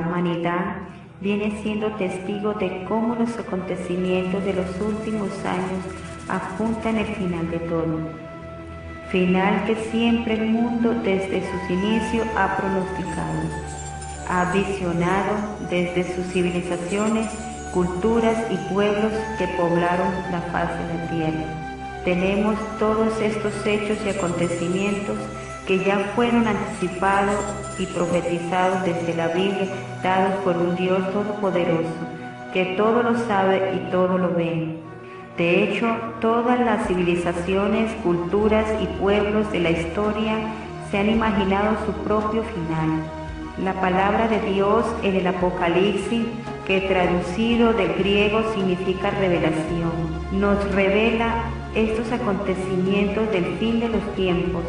humanidad viene siendo testigo de cómo los acontecimientos de los últimos años apuntan el final de todo. Final que siempre el mundo desde sus inicios ha pronosticado, ha visionado desde sus civilizaciones, culturas y pueblos que poblaron la faz de la tierra. Tenemos todos estos hechos y acontecimientos que ya fueron anticipados y profetizados desde la Biblia, dados por un Dios todopoderoso, que todo lo sabe y todo lo ve. De hecho, todas las civilizaciones, culturas y pueblos de la historia se han imaginado su propio final. La palabra de Dios en el Apocalipsis, que traducido del griego significa revelación, nos revela estos acontecimientos del fin de los tiempos,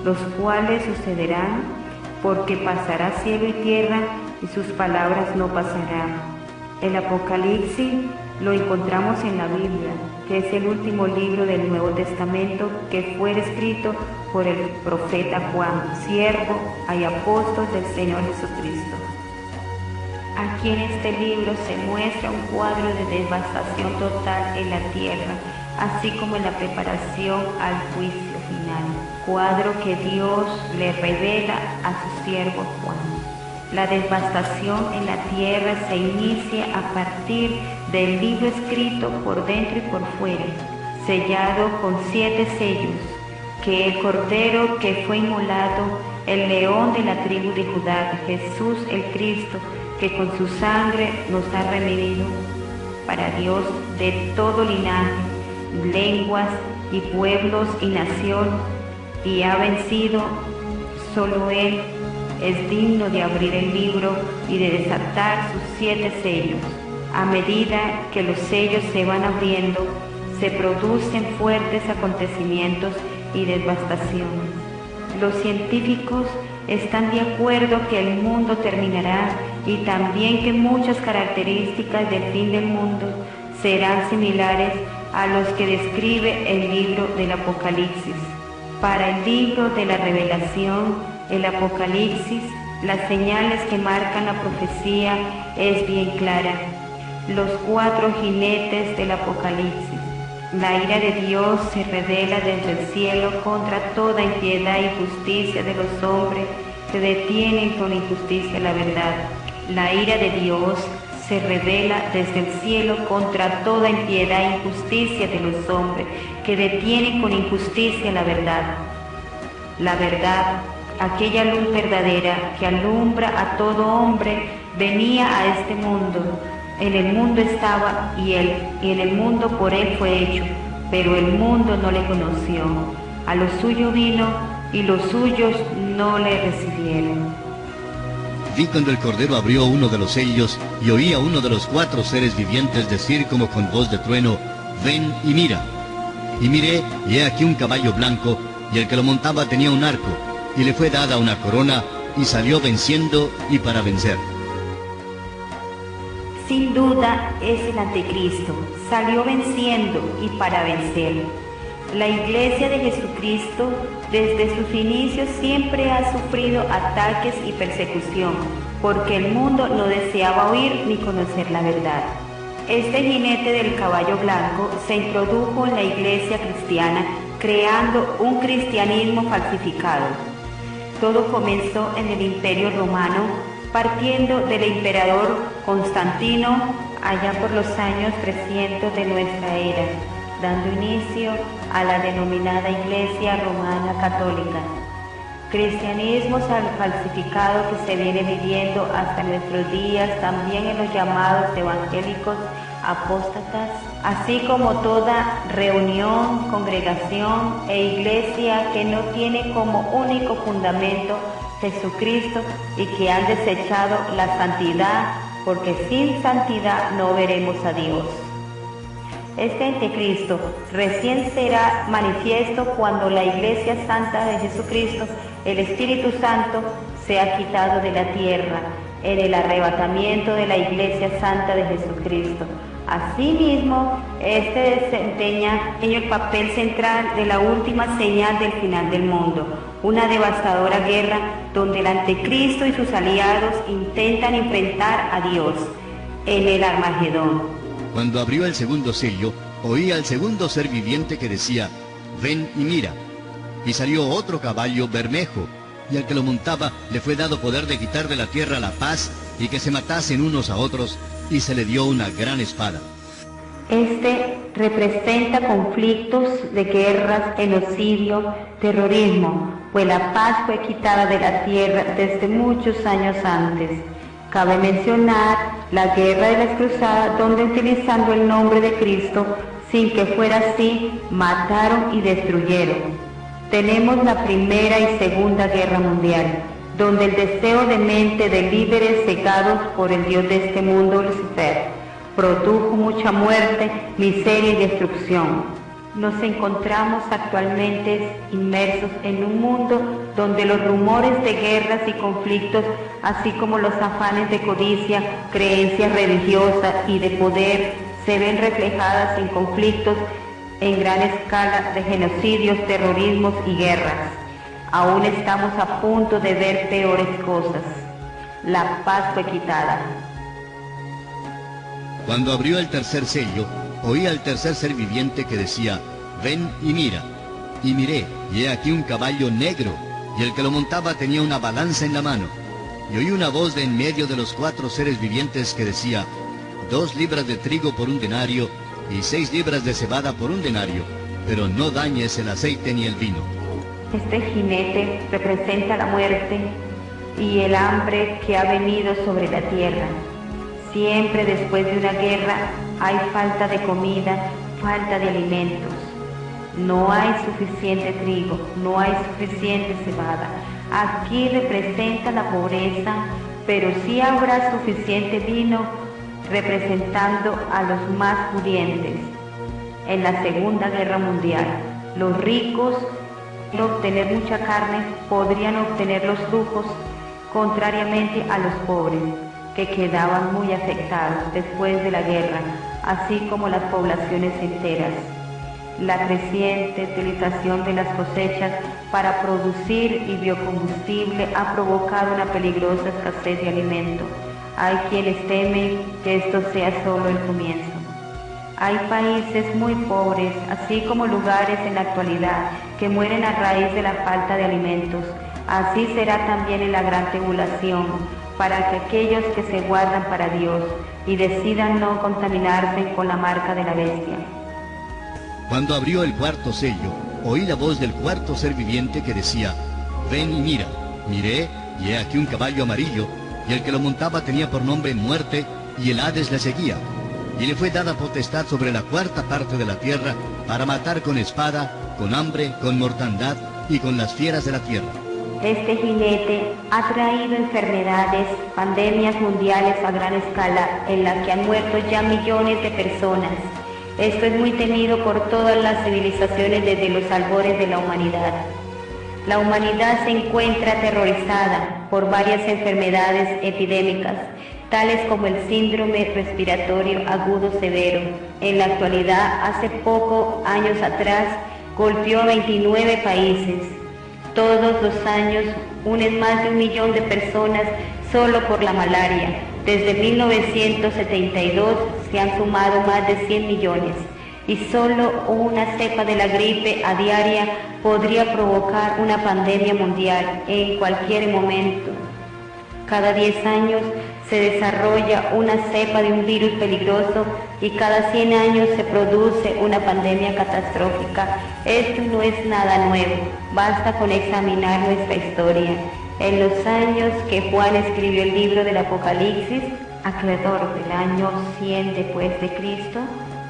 los cuales sucederán porque pasará cielo y tierra y sus palabras no pasarán. El Apocalipsis lo encontramos en la Biblia, que es el último libro del Nuevo Testamento que fue escrito por el profeta Juan, siervo y apóstol del Señor Jesucristo. Aquí en este libro se muestra un cuadro de devastación total en la tierra, así como en la preparación al juicio final, cuadro que Dios le revela a su siervo Juan. La devastación en la tierra se inicia a partir del libro escrito por dentro y por fuera, sellado con 7 sellos, que el Cordero que fue inmolado, el león de la tribu de Judá, Jesús el Cristo, que con su sangre nos ha redimido para Dios de todo linaje, lenguas y pueblos y nación, y ha vencido. Solo Él es digno de abrir el libro y de desatar sus 7 sellos. A medida que los sellos se van abriendo, se producen fuertes acontecimientos y devastación. Los científicos están de acuerdo que el mundo terminará y también que muchas características del fin del mundo serán similares a los que describe el libro del Apocalipsis. Para el libro de la Revelación, el Apocalipsis, las señales que marcan la profecía es bien clara. Los 4 jinetes del Apocalipsis. La ira de Dios se revela desde el cielo contra toda impiedad e injusticia de los hombres que detienen con injusticia la verdad. La ira de Dios se revela desde el cielo contra toda impiedad e injusticia de los hombres que detienen con injusticia la verdad. La verdad, aquella luz verdadera que alumbra a todo hombre, venía a este mundo. En el mundo estaba y en el mundo por él fue hecho, pero el mundo no le conoció. A lo suyo vino y los suyos no le recibieron. Vi cuando el Cordero abrió uno de los sellos y oí a uno de los 4 seres vivientes decir como con voz de trueno: ven y mira. Y miré, y he aquí un caballo blanco, y el que lo montaba tenía un arco, y le fue dada una corona, y salió venciendo y para vencer. Sin duda es el Anticristo, salió venciendo y para vencer. La Iglesia de Jesucristo desde sus inicios siempre ha sufrido ataques y persecución, porque el mundo no deseaba oír ni conocer la verdad. Este jinete del caballo blanco se introdujo en la Iglesia cristiana creando un cristianismo falsificado. Todo comenzó en el Imperio Romano, partiendo del emperador Constantino allá por los años 300 de nuestra era, dando inicio a la denominada Iglesia Romana Católica. Cristianismo falsificado que se viene viviendo hasta nuestros días también en los llamados evangélicos apóstatas, así como toda reunión, congregación e iglesia que no tiene como único fundamento Jesucristo y que han desechado la santidad, porque sin santidad no veremos a Dios. Este anticristo recién será manifiesto cuando la Iglesia Santa de Jesucristo, el Espíritu Santo, sea quitado de la tierra, en el arrebatamiento de la Iglesia Santa de Jesucristo. Asimismo, este desempeña el papel central de la última señal del final del mundo, una devastadora guerra donde el anticristo y sus aliados intentan enfrentar a Dios en el Armagedón. Cuando abrió el segundo sello, oí al segundo ser viviente que decía, ven y mira. Y salió otro caballo bermejo, y al que lo montaba le fue dado poder de quitar de la tierra la paz y que se matasen unos a otros, y se le dio una gran espada. Este representa conflictos de guerras, genocidio, terrorismo, pues la paz fue quitada de la tierra desde muchos años antes. Cabe mencionar la guerra de las cruzadas, donde utilizando el nombre de Cristo, sin que fuera así, mataron y destruyeron. Tenemos la Primera y Segunda Guerra Mundial, donde el deseo de mente de líderes cegados por el Dios de este mundo, Lucifer, produjo mucha muerte, miseria y destrucción. Nos encontramos actualmente inmersos en un mundo donde los rumores de guerras y conflictos, así como los afanes de codicia, creencias religiosas y de poder, se ven reflejadas en conflictos en gran escala de genocidios, terrorismos y guerras. Aún estamos a punto de ver peores cosas. La paz fue quitada. Cuando abrió el tercer sello, oí al tercer ser viviente que decía, ven y mira. Y miré, y he aquí un caballo negro, y el que lo montaba tenía una balanza en la mano. Y oí una voz de en medio de los 4 seres vivientes que decía, 2 libras de trigo por 1 denario, y 6 libras de cebada por 1 denario, pero no dañes el aceite ni el vino. Este jinete representa la muerte y el hambre que ha venido sobre la tierra. Siempre después de una guerra hay falta de comida, falta de alimentos. No hay suficiente trigo, no hay suficiente cebada. Aquí representa la pobreza, pero sí habrá suficiente vino, representando a los más pudientes. En la Segunda Guerra Mundial, los ricos, al obtener mucha carne, podrían obtener los lujos, contrariamente a los pobres, que quedaban muy afectados después de la guerra, así como las poblaciones enteras. La creciente utilización de las cosechas para producir y biocombustible ha provocado una peligrosa escasez de alimentos. Hay quienes temen que esto sea solo el comienzo. Hay países muy pobres, así como lugares en la actualidad que mueren a raíz de la falta de alimentos. Así será también en la gran tribulación, para que aquellos que se guardan para Dios y decidan no contaminarse con la marca de la bestia. Cuando abrió el cuarto sello, oí la voz del cuarto ser viviente que decía, ven y mira. Miré, y he aquí un caballo amarillo, y el que lo montaba tenía por nombre Muerte, y el Hades le seguía. Y le fue dada potestad sobre la 4ª parte de la tierra, para matar con espada, con hambre, con mortandad, y con las fieras de la tierra. Este jinete ha traído enfermedades, pandemias mundiales a gran escala, en las que han muerto ya millones de personas. Esto es muy temido por todas las civilizaciones desde los albores de la humanidad. La humanidad se encuentra aterrorizada por varias enfermedades epidémicas, tales como el síndrome respiratorio agudo severo. En la actualidad, hace pocos años atrás, golpeó a 29 países. Todos los años unen más de 1 millón de personas solo por la malaria. Desde 1972 se han sumado más de 100 millones. Y solo una cepa de la gripe a diaria podría provocar una pandemia mundial en cualquier momento. Cada 10 años se desarrolla una cepa de un virus peligroso y cada 100 años se produce una pandemia catastrófica. Esto no es nada nuevo, basta con examinar nuestra historia. En los años que Juan escribió el libro del Apocalipsis, alrededor del año 100 después de Cristo,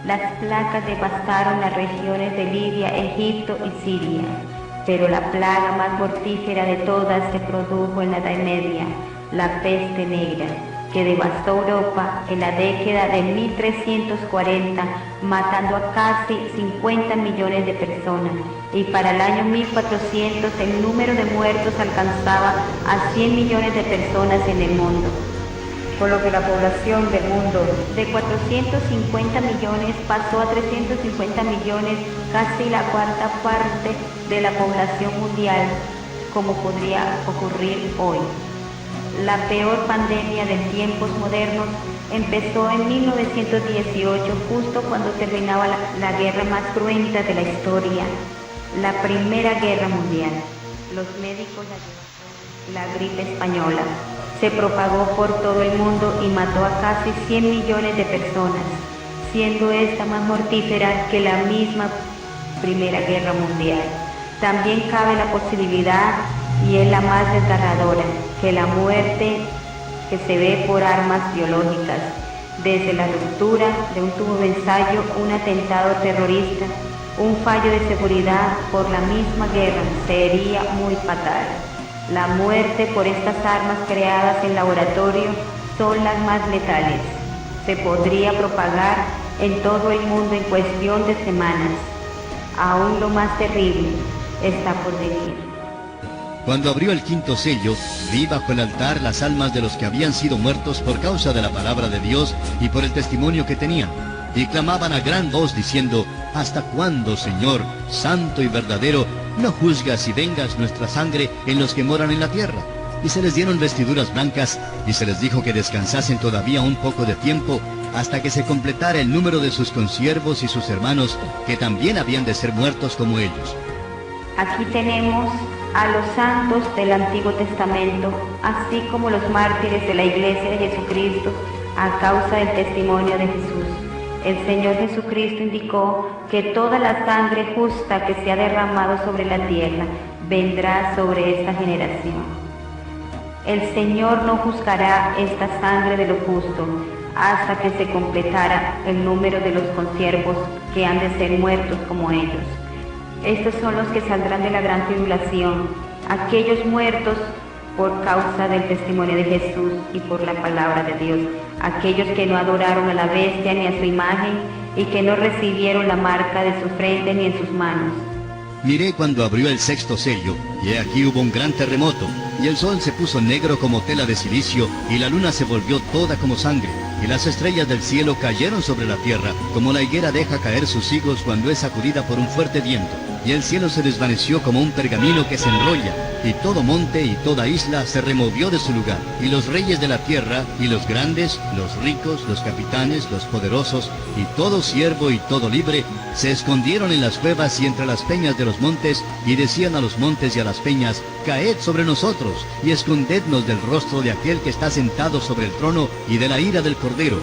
las plagas devastaron las regiones de Libia, Egipto y Siria. Pero la plaga más mortífera de todas se produjo en la Edad Media, la peste negra, que devastó Europa en la década de 1340, matando a casi 50 millones de personas. Y para el año 1400 el número de muertos alcanzaba a 100 millones de personas en el mundo. Por lo que la población del mundo de 450 millones pasó a 350 millones, casi la 1/4 parte de la población mundial. como podría ocurrir hoy. La peor pandemia de tiempos modernos empezó en 1918, justo cuando terminaba la guerra más cruenta de la historia, la Primera Guerra Mundial. Los médicos la gripe española se propagó por todo el mundo y mató a casi 100 millones de personas, siendo esta más mortífera que la misma Primera Guerra Mundial. También cabe la posibilidad, y es la más desgarradora, que la muerte que se ve por armas biológicas, desde la ruptura de un tubo de ensayo, un atentado terrorista, un fallo de seguridad por la misma guerra, sería muy fatal. La muerte por estas armas creadas en laboratorio son las más letales. Se podría propagar en todo el mundo en cuestión de semanas. Aún lo más terrible está por venir. Cuando abrió el quinto sello, vi bajo el altar las almas de los que habían sido muertos por causa de la palabra de Dios y por el testimonio que tenían, y clamaban a gran voz diciendo: ¿Hasta cuándo, Señor, santo y verdadero, no juzgas y vengas nuestra sangre en los que moran en la tierra? Y se les dieron vestiduras blancas, y se les dijo que descansasen todavía un poco de tiempo, hasta que se completara el número de sus consiervos y sus hermanos, que también habían de ser muertos como ellos. Aquí tenemos a los santos del Antiguo Testamento, así como los mártires de la Iglesia de Jesucristo, a causa del testimonio de Jesús. El Señor Jesucristo indicó que toda la sangre justa que se ha derramado sobre la tierra vendrá sobre esta generación. El Señor no juzgará esta sangre de lo justo hasta que se completara el número de los consiervos que han de ser muertos como ellos. Estos son los que saldrán de la gran tribulación, aquellos muertos por causa del testimonio de Jesús y por la palabra de Dios, aquellos que no adoraron a la bestia ni a su imagen y que no recibieron la marca de su frente ni en sus manos. Miré cuando abrió el sexto sello, y aquí hubo un gran terremoto, y el sol se puso negro como tela de silicio, y la luna se volvió toda como sangre, y las estrellas del cielo cayeron sobre la tierra, como la higuera deja caer sus higos cuando es sacudida por un fuerte viento. Y el cielo se desvaneció como un pergamino que se enrolla, y todo monte y toda isla se removió de su lugar. Y los reyes de la tierra, y los grandes, los ricos, los capitanes, los poderosos, y todo siervo y todo libre, se escondieron en las cuevas y entre las peñas de los montes, y decían a los montes y a las peñas: caed sobre nosotros, y escondednos del rostro de aquel que está sentado sobre el trono, y de la ira del Cordero.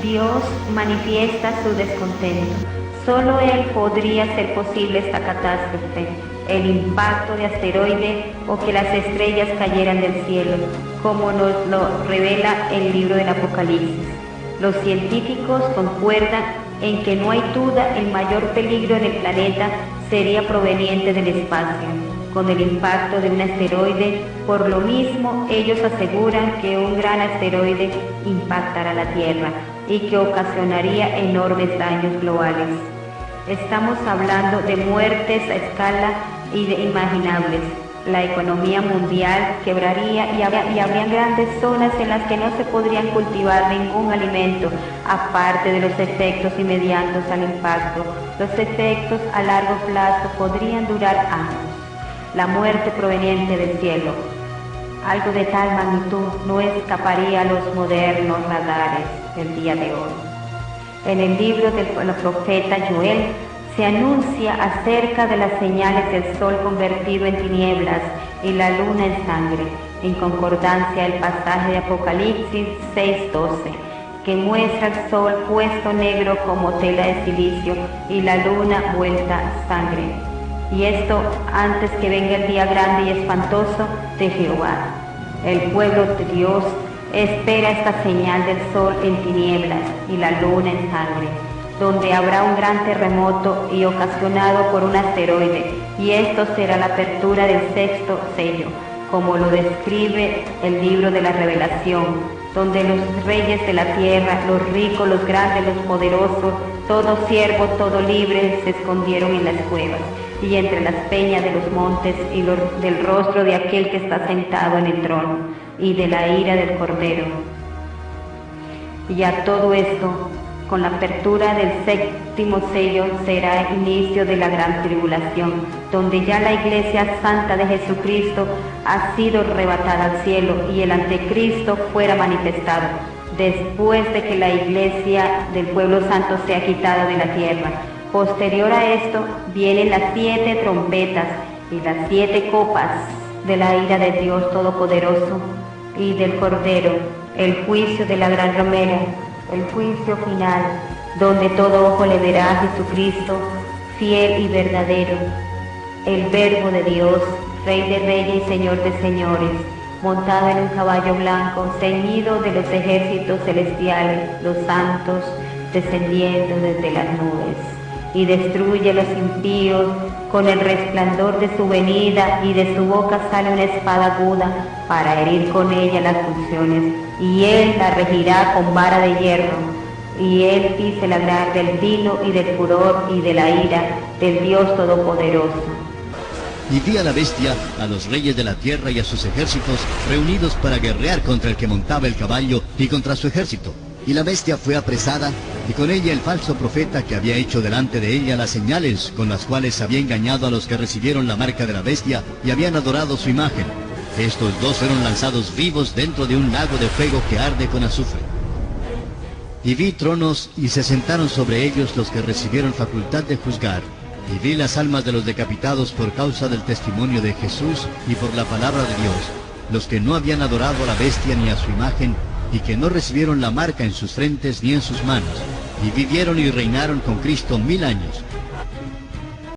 Dios manifiesta su descontento. Solo Él podría hacer posible esta catástrofe, el impacto de asteroide o que las estrellas cayeran del cielo, como nos lo revela el libro del Apocalipsis. Los científicos concuerdan en que no hay duda el mayor peligro en el planeta sería proveniente del espacio, con el impacto de un asteroide. Por lo mismo, ellos aseguran que un gran asteroide impactará la Tierra y que ocasionaría enormes daños globales. Estamos hablando de muertes a escala inimaginables. La economía mundial quebraría y habrían grandes zonas en las que no se podrían cultivar ningún alimento, aparte de los efectos inmediatos al impacto. Los efectos a largo plazo podrían durar años. La muerte proveniente del cielo. Algo de tal magnitud no escaparía a los modernos radares del día de hoy. En el libro del profeta Joel se anuncia acerca de las señales del sol convertido en tinieblas y la luna en sangre, en concordancia el pasaje de Apocalipsis 6:12, que muestra el sol puesto negro como tela de silicio y la luna vuelta sangre. Y esto antes que venga el día grande y espantoso de Jehová. El pueblo de Dios espera esta señal del sol en tinieblas y la luna en sangre, donde habrá un gran terremoto y ocasionado por un asteroide, y esto será la apertura del sexto sello, como lo describe el libro de la Revelación, donde los reyes de la tierra, los ricos, los grandes, los poderosos, todo siervo, todo libre, se escondieron en las cuevas y entre las peñas de los montes y del rostro de aquel que está sentado en el trono y de la ira del Cordero. Y a todo esto Con la apertura del séptimo sello será inicio de la gran tribulación, donde ya la Iglesia Santa de Jesucristo ha sido arrebatada al cielo y el anticristo fuera manifestado, después de que la Iglesia del pueblo santo sea quitada de la tierra. Posterior a esto vienen las 7 trompetas y las 7 copas de la ira de Dios Todopoderoso y del Cordero, el juicio de la gran ramera, el juicio final, donde todo ojo le verá a Jesucristo, fiel y verdadero, el Verbo de Dios, Rey de reyes y Señor de señores, montado en un caballo blanco, ceñido de los ejércitos celestiales, los santos descendiendo desde las nubes, y destruye a los impíos con el resplandor de su venida, y de su boca sale una espada aguda para herir con ella las funciones, y él la regirá con vara de hierro, y él pise el lagar del vino y del furor y de la ira del Dios Todopoderoso. Y vi a la bestia, a los reyes de la tierra y a sus ejércitos reunidos para guerrear contra el que montaba el caballo y contra su ejército. Y la bestia fue apresada, y con ella el falso profeta que había hecho delante de ella las señales con las cuales había engañado a los que recibieron la marca de la bestia y habían adorado su imagen. Estos dos fueron lanzados vivos dentro de un lago de fuego que arde con azufre. Y vi tronos, y se sentaron sobre ellos los que recibieron facultad de juzgar. Y vi las almas de los decapitados por causa del testimonio de Jesús y por la palabra de Dios, los que no habían adorado a la bestia ni a su imagen, y que no recibieron la marca en sus frentes ni en sus manos, y vivieron y reinaron con Cristo 1000 años.